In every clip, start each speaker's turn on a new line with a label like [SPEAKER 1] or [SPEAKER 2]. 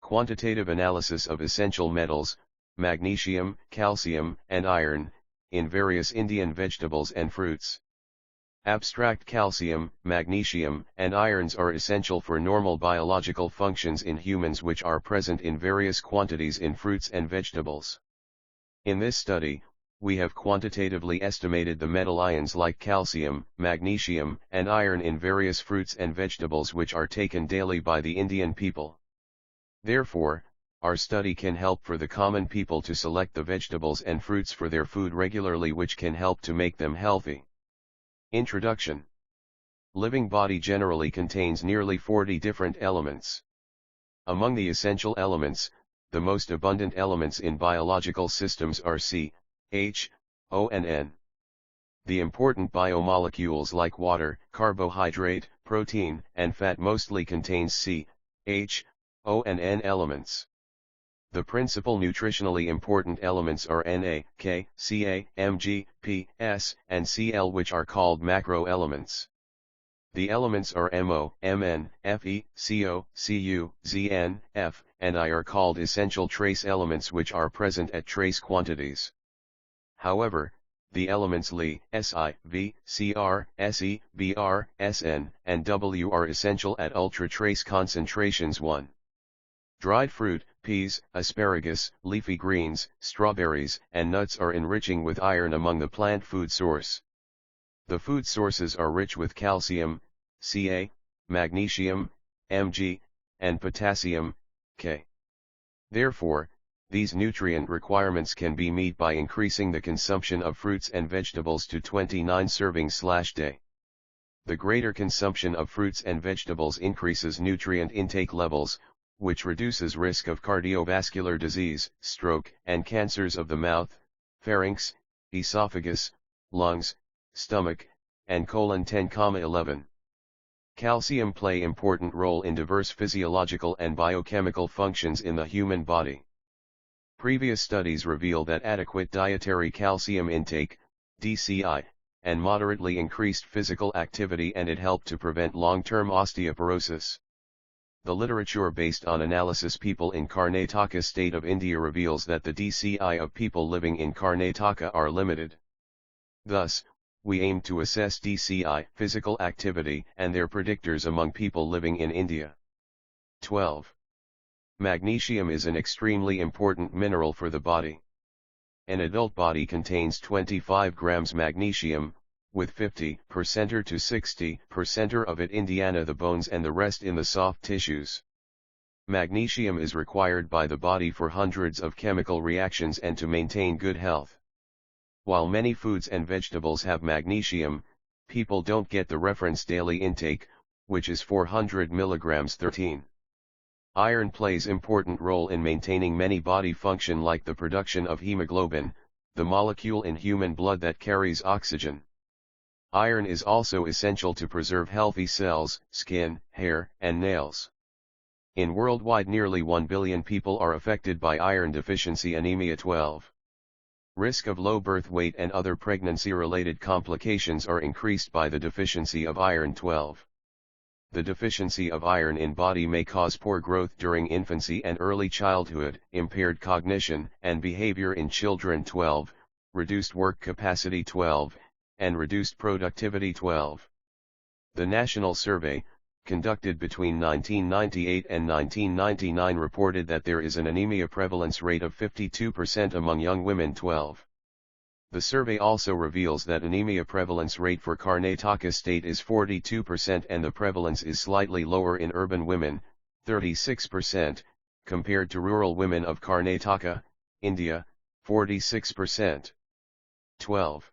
[SPEAKER 1] Quantitative analysis of essential metals, magnesium, calcium, and iron, in various Indian vegetables and fruits. Abstract: calcium, magnesium, and irons are essential for normal biological functions in humans, which are present in various quantities in fruits and vegetables. In this study, we have quantitatively estimated the metal ions like calcium, magnesium, and iron in various fruits and vegetables which are taken daily by the Indian people. Therefore, our study can help for the common people to select the vegetables and fruits for their food regularly, which can help to make them healthy. Introduction. Living body generally contains nearly 40 different elements. Among the essential elements, the most abundant elements in biological systems are C, H, O and N. The important biomolecules like water, carbohydrate, protein, and fat mostly contains C, H, O and N elements. The principal nutritionally important elements are Na, K, Ca, Mg, P, S, and Cl, which are called macro elements. The elements are Mo, Mn, Fe, Co, Cu, Zn, F, and I are called essential trace elements, which are present at trace quantities. However, the elements Li, Si, V, Cr, Se, Br, Sn, and W are essential at ultra-trace concentrations. 1. Dried fruit, peas, asparagus, leafy greens, strawberries, and nuts are enriching with iron among the plant food source. The food sources are rich with calcium, Ca, magnesium, Mg, and potassium, K. Therefore, these nutrient requirements can be met by increasing the consumption of fruits and vegetables to 29 servings/day. The greater consumption of fruits and vegetables increases nutrient intake levels, which reduces risk of cardiovascular disease, stroke, and cancers of the mouth, pharynx, esophagus, lungs, stomach, and colon. 10,11. Calcium play important role in diverse physiological and biochemical functions in the human body. Previous studies reveal that adequate dietary calcium intake, DCI, and moderately increased physical activity and it helped to prevent long-term osteoporosis. The literature based on analysis people in Karnataka state of India reveals that the DCI of people living in Karnataka are limited. Thus, we aim to assess DCI, physical activity, and their predictors among people living in India. 12. Magnesium is an extremely important mineral for the body. An adult body contains 25 grams magnesium, with 50% to 60% of it in the bones and the rest in the soft tissues. Magnesium is required by the body for hundreds of chemical reactions and to maintain good health. While many foods and vegetables have magnesium, people don't get the reference daily intake, which is 400 mg 13. Iron plays important role in maintaining many body function like the production of hemoglobin, the molecule in human blood that carries oxygen. Iron is also essential to preserve healthy cells, skin, hair, and nails. In worldwide nearly 1 billion people are affected by iron deficiency anemia. 12. Risk of low birth weight and other pregnancy-related complications are increased by the deficiency of iron. 12. The deficiency of iron in body may cause poor growth during infancy and early childhood, impaired cognition and behavior in children. 12. Reduced work capacity. 12. And reduced productivity. 12. The national survey, conducted between 1998 and 1999, reported that there is an anemia prevalence rate of 52% among young women. 12. The survey also reveals that anemia prevalence rate for Karnataka state is 42% and the prevalence is slightly lower in urban women, 36%, compared to rural women of Karnataka, India, 46%. 12.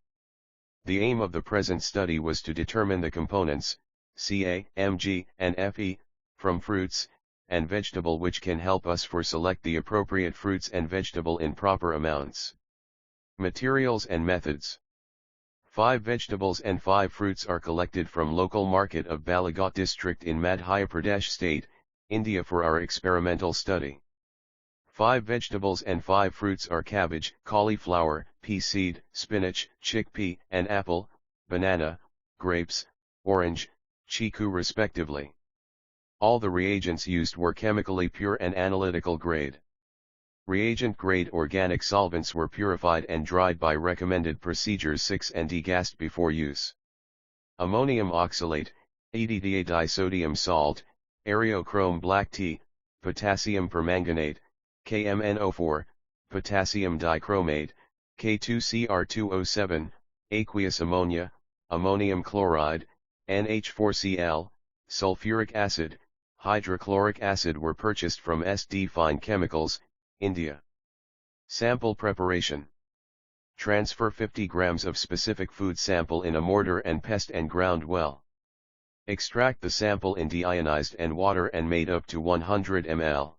[SPEAKER 1] The aim of the present study was to determine the components, Ca, Mg, and Fe, from fruits and vegetable which can help us for select the appropriate fruits and vegetable in proper amounts. Materials and methods. 5 vegetables and 5 fruits are collected from local market of Balaghat district in Madhya Pradesh state, India for our experimental study. 5 vegetables and 5 fruits are cabbage, cauliflower, pea seed, spinach, chickpea, and apple, banana, grapes, orange, chiku respectively. All the reagents used were chemically pure and analytical grade. Reagent-grade organic solvents were purified and dried by recommended procedures 6 and degassed before use. Ammonium oxalate, EDTA disodium salt, areochrome black tea, potassium permanganate, KMNO4, potassium dichromate, K2CR207, aqueous ammonia, ammonium chloride, NH4Cl, sulfuric acid, hydrochloric acid were purchased from SD Fine Chemicals, India. Sample preparation. Transfer 50 grams of specific food sample in a mortar and pestle and ground well. Extract the sample in deionized and water and made up to 100 ml.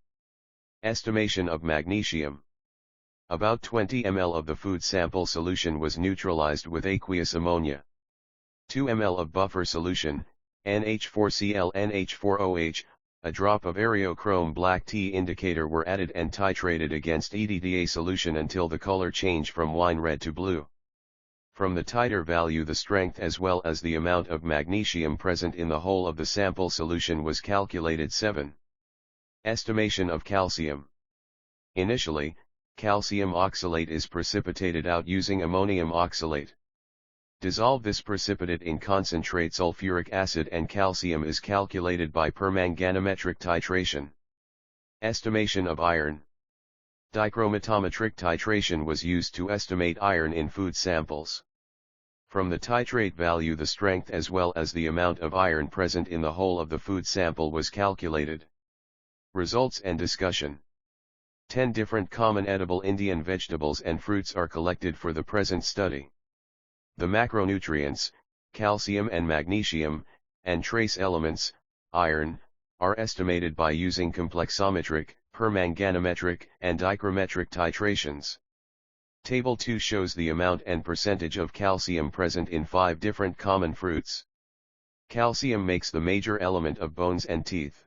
[SPEAKER 1] Estimation of magnesium. About 20 ml of the food sample solution was neutralized with aqueous ammonia. 2 ml of buffer solution, NH4Cl NH4OH, a drop of areochrome black tea indicator were added and titrated against EDTA solution until the color changed from wine red to blue. From the titer value the strength as well as the amount of magnesium present in the whole of the sample solution was calculated. 7. Estimation of calcium. Initially, calcium oxalate is precipitated out using ammonium oxalate. Dissolve this precipitate in concentrate sulfuric acid and calcium is calculated by permanganometric titration. Estimation of iron. Dichromatometric titration was used to estimate iron in food samples. From the titrate value the strength as well as the amount of iron present in the whole of the food sample was calculated. Results and discussion. 10 different common edible Indian vegetables and fruits are collected for the present study. The macronutrients, calcium and magnesium, and trace elements, iron, are estimated by using complexometric, permanganometric, and dichrometric titrations. Table 2 shows the amount and percentage of calcium present in 5 different common fruits. Calcium makes the major element of bones and teeth.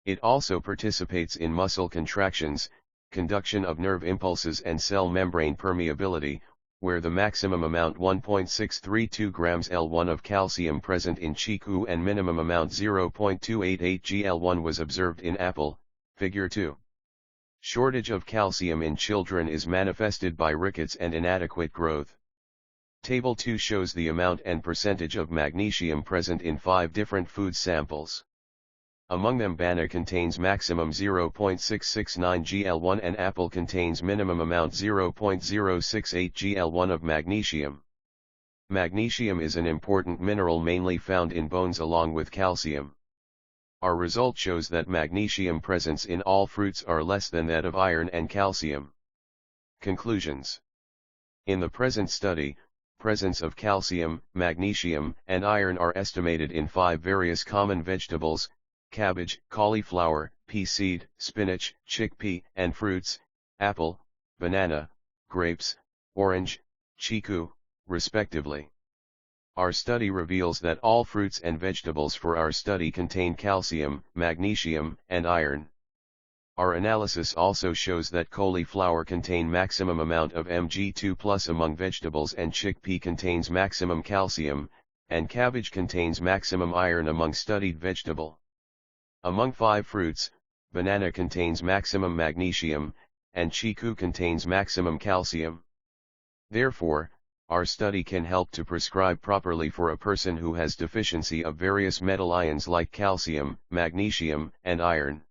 [SPEAKER 1] It also participates in muscle contractions, conduction of nerve impulses and cell membrane permeability, where the maximum amount 1.632 grams L1 of calcium present in chiku and minimum amount 0.288 gl1 was observed in apple, figure 2. Shortage of calcium in children is manifested by rickets and inadequate growth. Table 2 shows the amount and percentage of magnesium present in 5 different food samples. Among them banana contains maximum 0.669 gl1 and apple contains minimum amount 0.068 gl1 of magnesium. Magnesium is an important mineral mainly found in bones along with calcium. Our result shows that magnesium presence in all fruits are less than that of iron and calcium. Conclusions. In the present study, presence of calcium, magnesium, and iron are estimated in 5 various common vegetables: cabbage, cauliflower, pea seed, spinach, chickpea, and fruits, apple, banana, grapes, orange, chiku, respectively. Our study reveals that all fruits and vegetables for our study contain calcium, magnesium, and iron. Our analysis also shows that cauliflower contain maximum amount of Mg2+ among vegetables and chickpea contains maximum calcium, and cabbage contains maximum iron among studied vegetable. Among 5 fruits, banana contains maximum magnesium, and chiku contains maximum calcium. Therefore, our study can help to prescribe properly for a person who has deficiency of various metal ions like calcium, magnesium, and iron.